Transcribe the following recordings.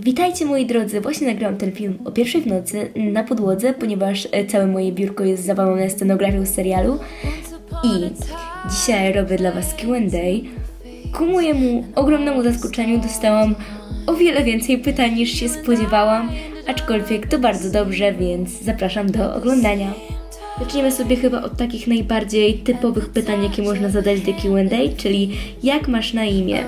Witajcie moi drodzy, właśnie nagrałam ten film o 1 w nocy na podłodze, ponieważ całe moje biurko jest zawalone scenografią z serialu i dzisiaj robię dla Was Q&A. Ku mojemu ogromnemu zaskoczeniu dostałam o wiele więcej pytań niż się spodziewałam, aczkolwiek to bardzo dobrze, więc zapraszam do oglądania. Zaczniemy sobie chyba od takich najbardziej typowych pytań, jakie można zadać do Q&A, czyli jak masz na imię?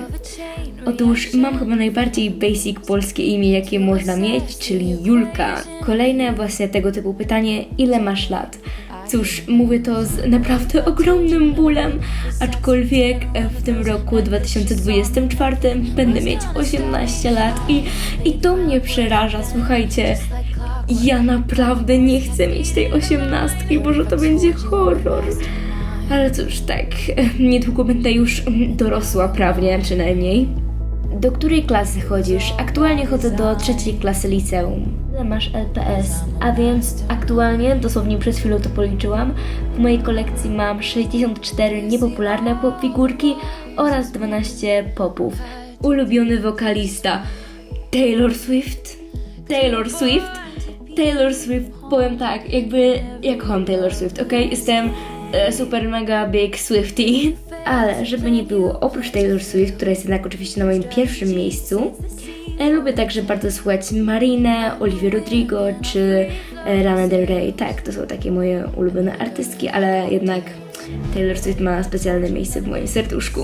Otóż mam chyba najbardziej basic polskie imię, jakie można mieć, czyli Julka. Kolejne właśnie tego typu pytanie, ile masz lat? Cóż, mówię to z naprawdę ogromnym bólem, aczkolwiek w tym roku 2024 będę mieć 18 lat i to mnie przeraża, słuchajcie. Ja naprawdę nie chcę mieć tej 18, bo że to będzie horror. Ale cóż, tak, niedługo będę już dorosła prawnie przynajmniej. Do której klasy chodzisz? Aktualnie chodzę do 3. klasy liceum. Ile masz LPS? A więc aktualnie, dosłownie przed chwilą to policzyłam, w mojej kolekcji mam 64 niepopularne pop figurki oraz 12 popów. Ulubiony wokalista Taylor Swift. Taylor Swift, powiem tak, ja kocham Taylor Swift, okej? Jestem super mega big Swiftie, ale żeby nie było, oprócz Taylor Swift, która jest jednak oczywiście na moim pierwszym miejscu, lubię także bardzo słuchać Marinę, Olivia Rodrigo czy Lana Del Rey. Tak, to są takie moje ulubione artystki, ale jednak Taylor Swift ma specjalne miejsce w moim serduszku.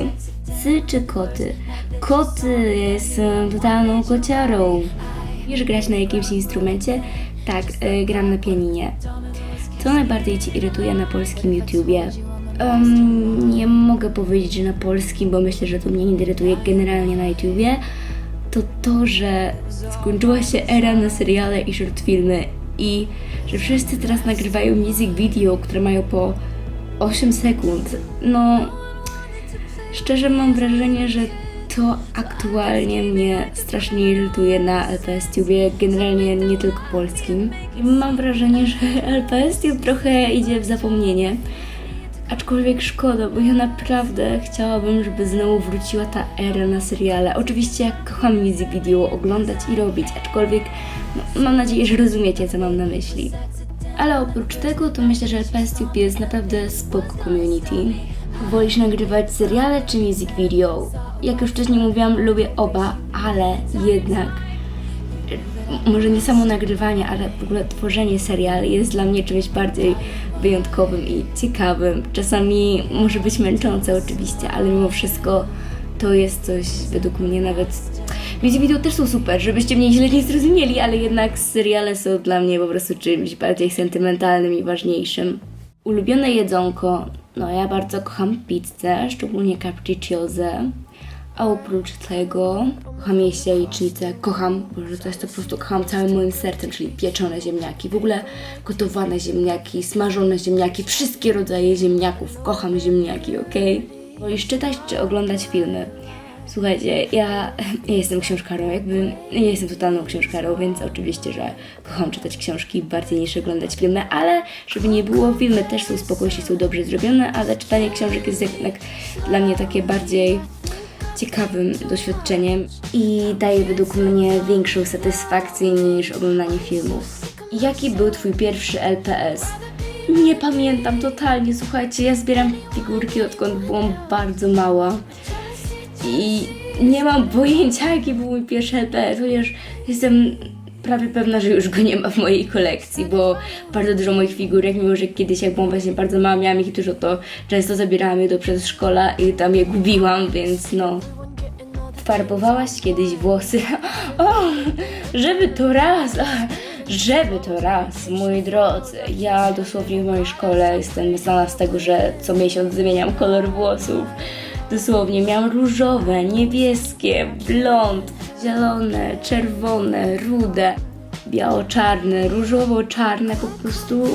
Psy czy koty? Koty, jestem totalną kociarą. Wiesz grać na jakimś instrumencie? Tak, gram na pianinie. Co najbardziej Cię irytuje na polskim YouTubie? Nie mogę powiedzieć, że na polskim, bo myślę, że to mnie nie irytuje generalnie na YouTubie. To, że skończyła się era na seriale i shortfilmy i że wszyscy teraz nagrywają music video, które mają po 8 sekund. No, szczerze mam wrażenie, że to aktualnie mnie strasznie irytuje na LPS Tubie, generalnie nie tylko polskim. I mam wrażenie, że LPS Tube trochę idzie w zapomnienie. Aczkolwiek szkoda, bo ja naprawdę chciałabym, żeby znowu wróciła ta era na seriale. Oczywiście ja kocham music video oglądać i robić, aczkolwiek mam nadzieję, że rozumiecie, co mam na myśli. Ale oprócz tego to myślę, że LPS Tube jest naprawdę spoko community. Wolisz nagrywać seriale czy music video? Jak już wcześniej mówiłam, lubię oba, ale jednak może nie samo nagrywanie, ale w ogóle tworzenie seriali jest dla mnie czymś bardziej wyjątkowym i ciekawym. Czasami może być męczące oczywiście, ale mimo wszystko to jest coś według mnie nawet... Music video też są super, żebyście mnie źle nie zrozumieli, ale jednak seriale są dla mnie po prostu czymś bardziej sentymentalnym i ważniejszym. Ulubione jedzonko? No ja bardzo kocham pizzę, szczególnie capricciose. A oprócz tego kocham jeść jajecznicę, Boże, to jest to po prostu kocham całym moim sercem, czyli pieczone ziemniaki, w ogóle gotowane ziemniaki, smażone ziemniaki, wszystkie rodzaje ziemniaków, kocham ziemniaki, okej? Wolisz czytać czy oglądać filmy? Słuchajcie, ja jestem książkarą, nie jestem totalną książkarą, więc oczywiście, że kocham czytać książki bardziej niż oglądać filmy, ale żeby nie było, filmy też są spoko, jeśli są dobrze zrobione, ale czytanie książek jest jednak dla mnie takie bardziej ciekawym doświadczeniem i daje według mnie większą satysfakcję niż oglądanie filmów. Jaki był Twój pierwszy LPS? Nie pamiętam totalnie, słuchajcie, ja zbieram figurki odkąd byłam bardzo mała i nie mam pojęcia, jaki był mój pierwszy LPS, chociaż jestem prawie pewna, że już go nie ma w mojej kolekcji, bo bardzo dużo moich figurek, mimo że kiedyś jak byłam właśnie bardzo mała, miałam ich dużo, to często zabierałam je do przedszkola i tam je gubiłam, więc no. Farbowałaś kiedyś włosy? O, żeby to raz, moi drodzy. Ja dosłownie w mojej szkole jestem znana z tego, że co miesiąc zmieniam kolor włosów. Dosłownie miałam różowe, niebieskie, blond, zielone, czerwone, rude, biało-czarne, różowo-czarne, po prostu,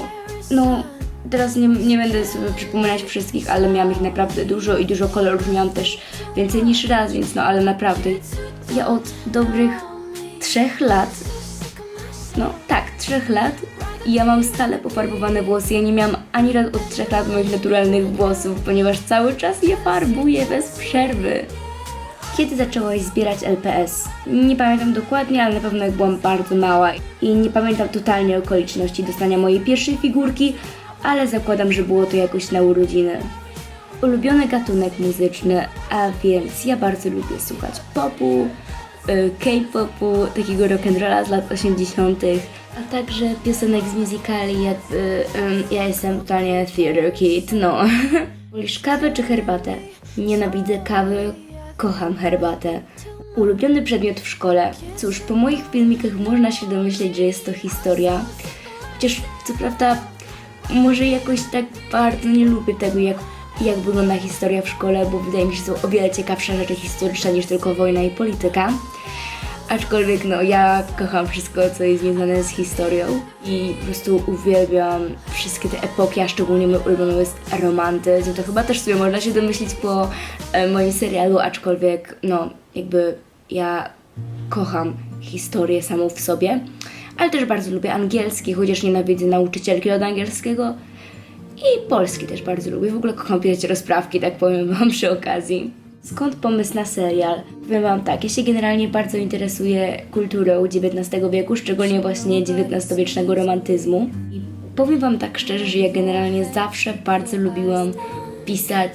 no, teraz nie będę sobie przypominać wszystkich, ale miałam ich naprawdę dużo i dużo kolorów miałam też więcej niż raz, więc no, ale naprawdę. Ja od dobrych 3 lat, 3 lat i ja mam stale pofarbowane włosy. Ja nie miałam ani raz od 3 lat moich naturalnych włosów, ponieważ cały czas je farbuję bez przerwy. Kiedy zaczęłaś zbierać LPS? Nie pamiętam dokładnie, ale na pewno jak byłam bardzo mała i nie pamiętam totalnie okoliczności dostania mojej pierwszej figurki, ale zakładam, że było to jakoś na urodziny. Ulubiony gatunek muzyczny, a więc ja bardzo lubię słuchać popu, K-popu, takiego rock'n'rolla z lat 80., a także piosenek z musicali, jakby ja jestem totalnie theater kid, no. Wolisz kawę czy herbatę? Nienawidzę kawy, kocham herbatę. Ulubiony przedmiot w szkole? Cóż, po moich filmikach można się domyśleć, że jest to historia. Chociaż co prawda może jakoś tak bardzo nie lubię tego, jak wygląda historia w szkole, bo wydaje mi się, że są o wiele ciekawsze rzeczy historyczne niż tylko wojna i polityka. Aczkolwiek no, ja kocham wszystko, co jest związane z historią i po prostu uwielbiam wszystkie te epoki, a szczególnie mój ulubiony jest romantyzm. To chyba też sobie można się domyślić po moim serialu, aczkolwiek no, jakby ja kocham historię samą w sobie, ale też bardzo lubię angielski, chociaż nienawidzę nauczycielki od angielskiego. I polski też bardzo lubię. W ogóle kocham pisać rozprawki, tak powiem wam przy okazji. Skąd pomysł na serial? Powiem wam tak, ja się generalnie bardzo interesuję kulturą XIX wieku, szczególnie właśnie XIX-wiecznego romantyzmu. I powiem wam tak szczerze, że ja generalnie zawsze bardzo lubiłam pisać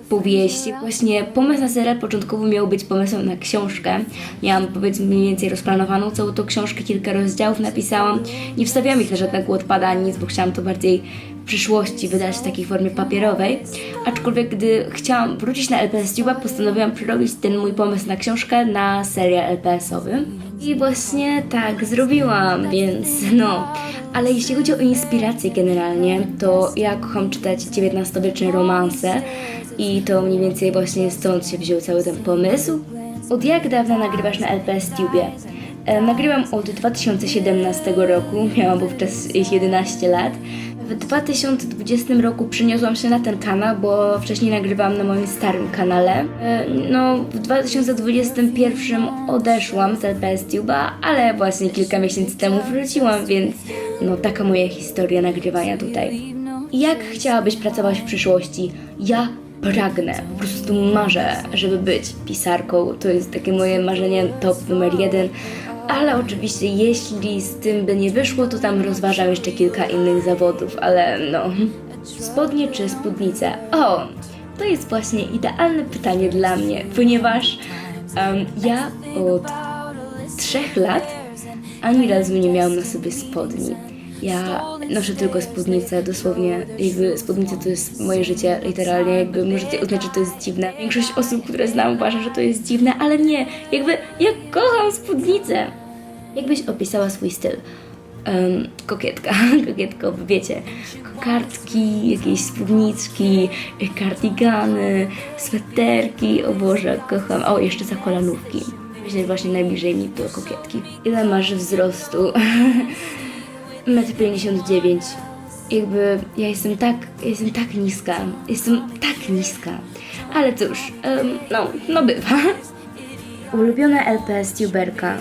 powieści. Właśnie pomysł na serial początkowo miał być pomysłem na książkę. Miałam powiedzmy mniej więcej rozplanowaną całą tą książkę, kilka rozdziałów napisałam. Nie wstawiałam ich na żadnego Wattpada ani nic, bo chciałam to bardziej w przyszłości wydać w takiej formie papierowej. Aczkolwiek gdy chciałam wrócić na LPS Tube'a, postanowiłam przerobić ten mój pomysł na książkę na serial LPS-owy. I właśnie tak zrobiłam, więc no. Ale jeśli chodzi o inspirację generalnie, to ja kocham czytać XIX-wieczne romanse i to mniej więcej właśnie stąd się wziął cały ten pomysł. Od jak dawna nagrywasz na LPS Tube? Nagrywam od 2017 roku, miałam wówczas 11 lat. W 2020 roku przeniosłam się na ten kanał, bo wcześniej nagrywałam na moim starym kanale. No, w 2021 odeszłam z LPS Tube'a, ale właśnie kilka miesięcy temu wróciłam, więc no taka moja historia nagrywania tutaj. Jak chciałabyś pracować w przyszłości? Ja pragnę, po prostu marzę, żeby być pisarką. To jest takie moje marzenie top numer 1. Ale oczywiście, jeśli z tym by nie wyszło, to tam rozważam jeszcze kilka innych zawodów, ale no. Spodnie czy spódnice? O, to jest właśnie idealne pytanie dla mnie, ponieważ ja od 3 lat ani razu nie miałam na sobie spodni. Ja noszę tylko spódnicę, dosłownie, jakby spódnica to jest moje życie, literalnie, jakby możecie uznać, że to jest dziwne. Większość osób, które znam, uważa, że to jest dziwne, ale nie, jakby ja kocham spódnicę. Jakbyś opisała swój styl? Kokietka, kokietko, wiecie, kokardki, jakieś spódniczki, kardigany, sweterki, o Boże, kocham, o, jeszcze za kolanówki. Myślę, że właśnie najbliżej mi do kokietki. Ile masz wzrostu? 1,59 m. Jakby ja jestem tak niska, ale cóż, no bywa. Ulubiona LPS tuberka?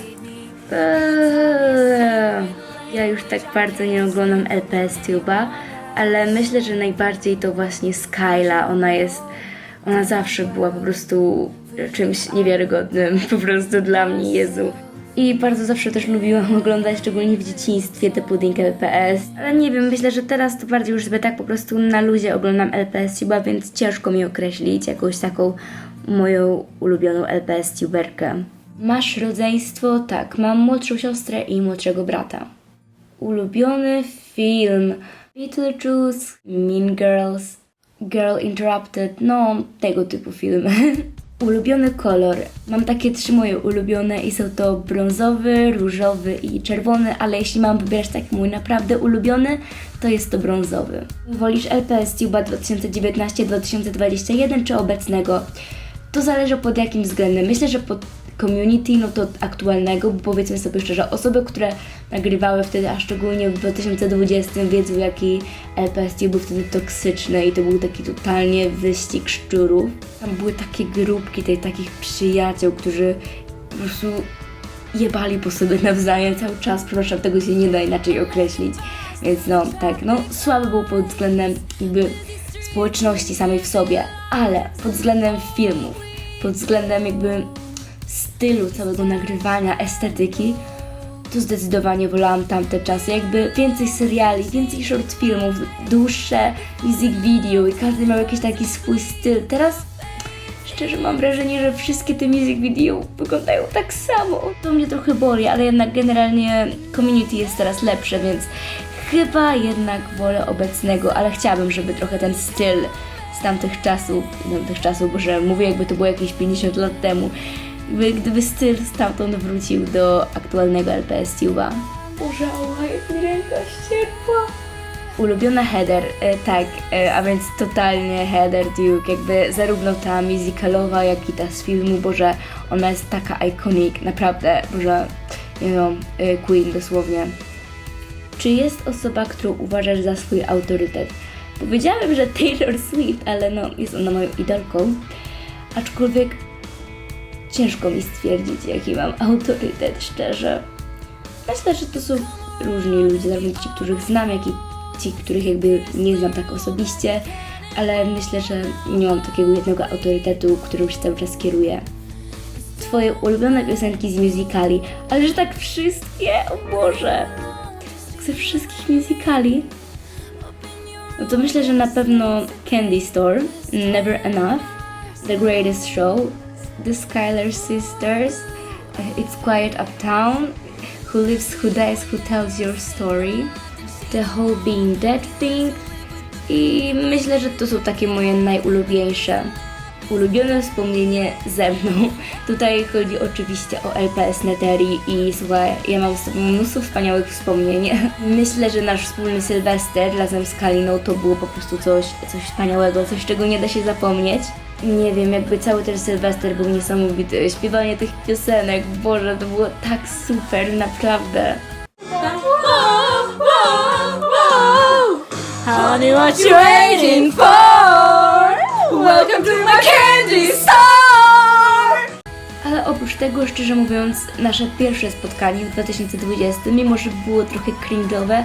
Ja już tak bardzo nie oglądam LPS Tube'a, ale myślę, że najbardziej to właśnie Skyla. Ona zawsze była po prostu czymś niewiarygodnym, po prostu dla mnie, Jezu. I bardzo zawsze też lubiłam oglądać, szczególnie w dzieciństwie, te pudding LPS. Ale nie wiem, myślę, że teraz to bardziej już sobie tak po prostu na luzie oglądam LPS Tube'a, więc ciężko mi określić jakąś taką moją ulubioną LPS Tuberkę. Masz rodzeństwo? Tak, mam młodszą siostrę i młodszego brata. Ulubiony film? Beetlejuice, Mean Girls, Girl Interrupted, no tego typu filmy. Ulubiony kolor? Mam takie 3 moje ulubione i są to brązowy, różowy i czerwony, ale jeśli mam wybierać taki mój naprawdę ulubiony, to jest to brązowy. Wolisz LPS Tube'a 2019-2021 czy obecnego? To zależy pod jakim względem. Myślę, że pod community, no to aktualnego, bo powiedzmy sobie szczerze, osoby, które nagrywały wtedy, a szczególnie w 2020 wiedzą, jaki LPS był wtedy toksyczny i to był taki totalnie wyścig szczurów. Tam były takie grupki takich przyjaciół, którzy po prostu jebali po sobie nawzajem cały czas, przepraszam, tego się nie da inaczej określić. Więc no tak, no słaby był pod względem jakby społeczności samej w sobie, ale pod względem filmów pod względem jakby stylu całego nagrywania, estetyki, to zdecydowanie wolałam tamte czasy. Jakby więcej seriali, więcej short filmów, dłuższe music video i każdy miał jakiś taki swój styl. Teraz szczerze mam wrażenie, że wszystkie te music video wyglądają tak samo. To mnie trochę boli, ale jednak generalnie community jest teraz lepsze, więc chyba jednak wolę obecnego, ale chciałabym, żeby trochę ten styl z tamtych czasów, bo że mówię jakby to było jakieś 50 lat temu, gdyby styl stamtąd wrócił do aktualnego LPS Tube'a. Boże, jak mi ręka ściekła. Ulubiona Heather, tak, a więc totalnie Heather Duke, jakby zarówno ta musicalowa, jak i ta z filmu, Boże, ona jest taka iconic, naprawdę, Boże, Queen dosłownie. Czy jest osoba, którą uważasz za swój autorytet? Powiedziałem, że Taylor Swift, ale jest ona moją idolką, aczkolwiek ciężko mi stwierdzić, jaki mam autorytet, szczerze. Myślę, że to są różni ludzie, zarówno ci, których znam, jak i ci, których jakby nie znam tak osobiście, ale myślę, że nie mam takiego jednego autorytetu, którym się cały czas kieruję. Twoje ulubione piosenki z musicali, ale że tak wszystkie? O Boże! Ze wszystkich musicali? No to myślę, że na pewno Candy Store, Never Enough, The Greatest Show, The Schuyler Sisters, It's Quiet Uptown, Who Lives, Who Dies, Who Tells Your Story, The Whole Being Dead Thing i myślę, że to są takie moje najulubieńsze. Ulubione wspomnienie ze mną. Tutaj chodzi oczywiście o LPS Neterii i słuchaj, ja mam z tobą mnóstwo wspaniałych wspomnień. Myślę, że nasz wspólny Sylwester razem z Kaliną to było po prostu coś wspaniałego, coś czego nie da się zapomnieć. Nie wiem, jakby cały ten Sylwester był niesamowity. Śpiewanie tych piosenek, Boże, to było tak super, naprawdę. Honey, what you waiting for? Welcome to my candy store! Ale oprócz tego, szczerze mówiąc, nasze pierwsze spotkanie w 2020, mimo że było trochę cringe'owe,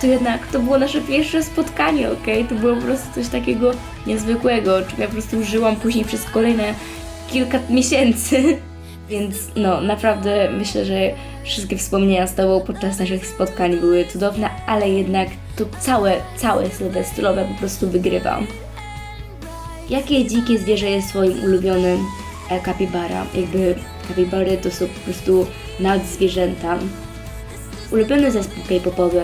to jednak to było nasze pierwsze spotkanie, okej? To było po prostu coś takiego niezwykłego, czym ja po prostu żyłam później przez kolejne kilka miesięcy. Więc naprawdę myślę, że wszystkie wspomnienia z tobą podczas naszych spotkań były cudowne, ale jednak to całe sylwestrowe po prostu wygrywam. Jakie dzikie zwierzę jest twoim ulubionym? Kapibara. Jakby kapibary to są po prostu nadzwierzęta. Ulubiony zespół K-popowy?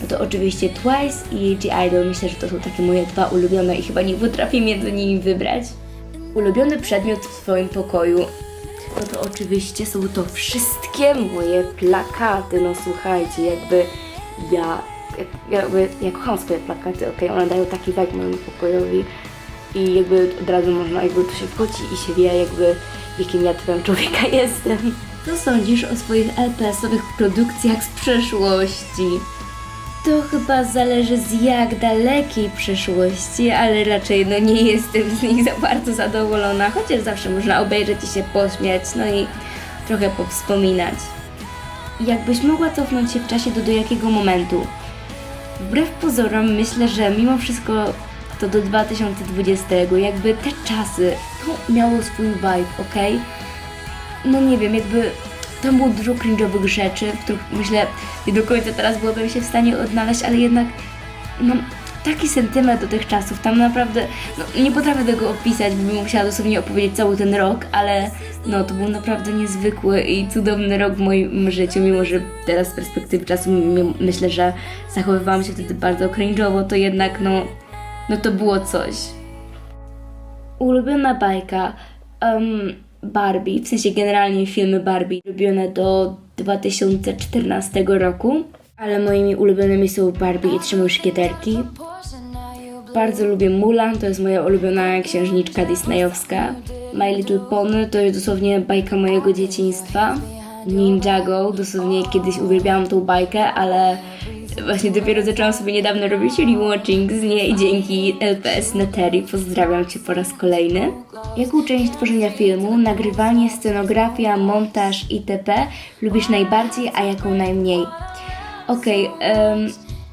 No to oczywiście Twice i G-Idol. Myślę, że to są takie moje dwa ulubione i chyba nie potrafię między nimi wybrać. Ulubiony przedmiot w swoim pokoju? No to oczywiście są to wszystkie moje plakaty. No słuchajcie, ja kocham swoje plakaty, okej? One dają taki vibe mojemu pokojowi i jakby od razu można, jakby to się wchodzi i się wie, jakim ja typem człowieka jestem. Co sądzisz o swoich LPS-owych produkcjach z przeszłości? To chyba zależy z jak dalekiej przeszłości, ale raczej nie jestem z nich za bardzo zadowolona, chociaż zawsze można obejrzeć i się pośmiać, i trochę powspominać. Jakbyś mogła cofnąć się w czasie do jakiego momentu? Wbrew pozorom myślę, że mimo wszystko to do 2020, jakby te czasy, to miało swój vibe, okej? Nie wiem, jakby tam było dużo cringe'owych rzeczy, w których myślę, nie do końca teraz byłabym się w stanie odnaleźć, ale jednak mam taki sentyment do tych czasów, tam naprawdę, nie potrafię tego opisać, bo bym musiała dosłownie opowiedzieć cały ten rok, ale to był naprawdę niezwykły i cudowny rok w moim życiu, mimo że teraz z perspektywy czasu myślę, że zachowywałam się wtedy bardzo cringe'owo, to jednak to było coś. Ulubiona bajka? Barbie, w sensie generalnie filmy Barbie, lubione do 2014 roku, ale moimi ulubionymi są Barbie i Trzy Muszkieterki. Bardzo lubię Mulan, to jest moja ulubiona księżniczka disneyowska. My Little Pony to jest dosłownie bajka mojego dzieciństwa. Ninjago, dosłownie kiedyś uwielbiałam tą bajkę, ale właśnie dopiero zaczęłam sobie niedawno robić rewatching z niej dzięki LPS Neterii. Pozdrawiam cię po raz kolejny. Jaką część tworzenia filmu, nagrywanie, scenografia, montaż itp. lubisz najbardziej, a jaką najmniej?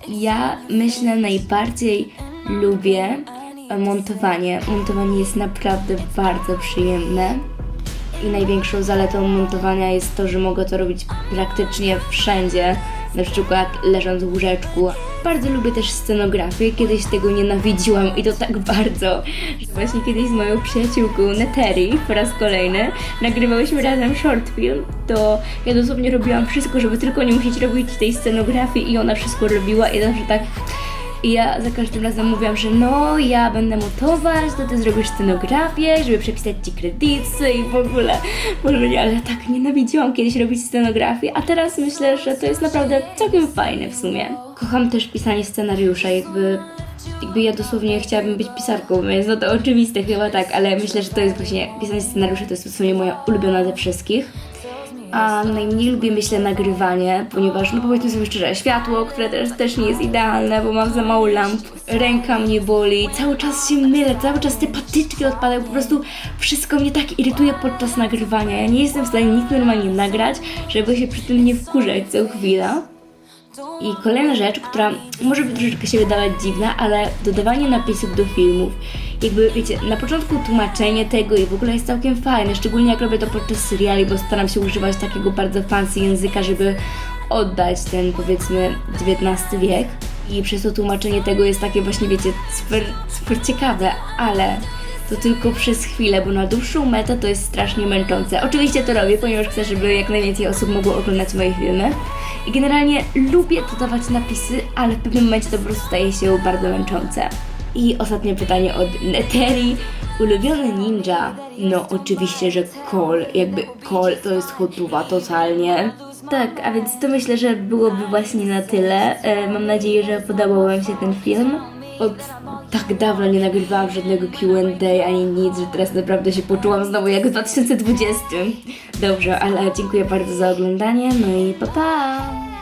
Ja myślę najbardziej lubię montowanie. Montowanie jest naprawdę bardzo przyjemne. i największą zaletą montowania jest to, że mogę to robić praktycznie wszędzie, na przykład leżąc w łóżeczku. Bardzo lubię też scenografię, kiedyś tego nienawidziłam i to tak bardzo, że właśnie kiedyś z moją przyjaciółką Neteri po raz kolejny nagrywałyśmy razem short film, to ja dosłownie robiłam wszystko, żeby tylko nie musieć robić tej scenografii i ona wszystko robiła i zawsze tak. I ja za każdym razem mówiłam, że no, ja będę montować, to ty zrobisz scenografię, żeby przepisać ci kredyty i w ogóle. Może nie, ale tak nienawidziłam kiedyś robić scenografię, a teraz myślę, że to jest naprawdę całkiem fajne w sumie. Kocham też pisanie scenariusza, jakby ja dosłownie chciałabym być pisarką, więc no to oczywiste chyba tak, ale myślę, że to jest właśnie, pisanie scenariusza to jest w sumie moja ulubiona ze wszystkich. A najmniej lubię, myślę, nagrywanie, ponieważ, no powiedzmy sobie szczerze, światło, które też nie jest idealne, bo mam za mało lamp, ręka mnie boli, cały czas się mylę, cały czas te patyczki odpadają, po prostu wszystko mnie tak irytuje podczas nagrywania. Ja nie jestem w stanie nic normalnie nagrać, żeby się przy tym nie wkurzać co chwila. I kolejna rzecz, która może by troszeczkę się wydawać dziwna, ale dodawanie napisów do filmów. Jakby, wiecie, na początku tłumaczenie tego i w ogóle jest całkiem fajne, szczególnie jak robię to podczas seriali, bo staram się używać takiego bardzo fancy języka, żeby oddać ten, powiedzmy, XIX wiek. I przez to tłumaczenie tego jest takie właśnie, wiecie, super ciekawe, ale to tylko przez chwilę, bo na dłuższą metę to jest strasznie męczące. Oczywiście to robię, ponieważ chcę, żeby jak najwięcej osób mogło oglądać moje filmy. I generalnie lubię dodawać napisy, ale w pewnym momencie to po prostu staje się bardzo męczące. I ostatnie pytanie od Neteri. Ulubiony ninja? No oczywiście, że Cole. Jakby Cole to jest hotuwa totalnie. Tak, a więc to myślę, że byłoby właśnie na tyle. Mam nadzieję, że podobał wam się ten film. Od tak dawno nie nagrywałam żadnego Q&A ani nic, że teraz naprawdę się poczułam znowu jak w 2020. Dobrze, ale dziękuję bardzo za oglądanie, no i pa pa!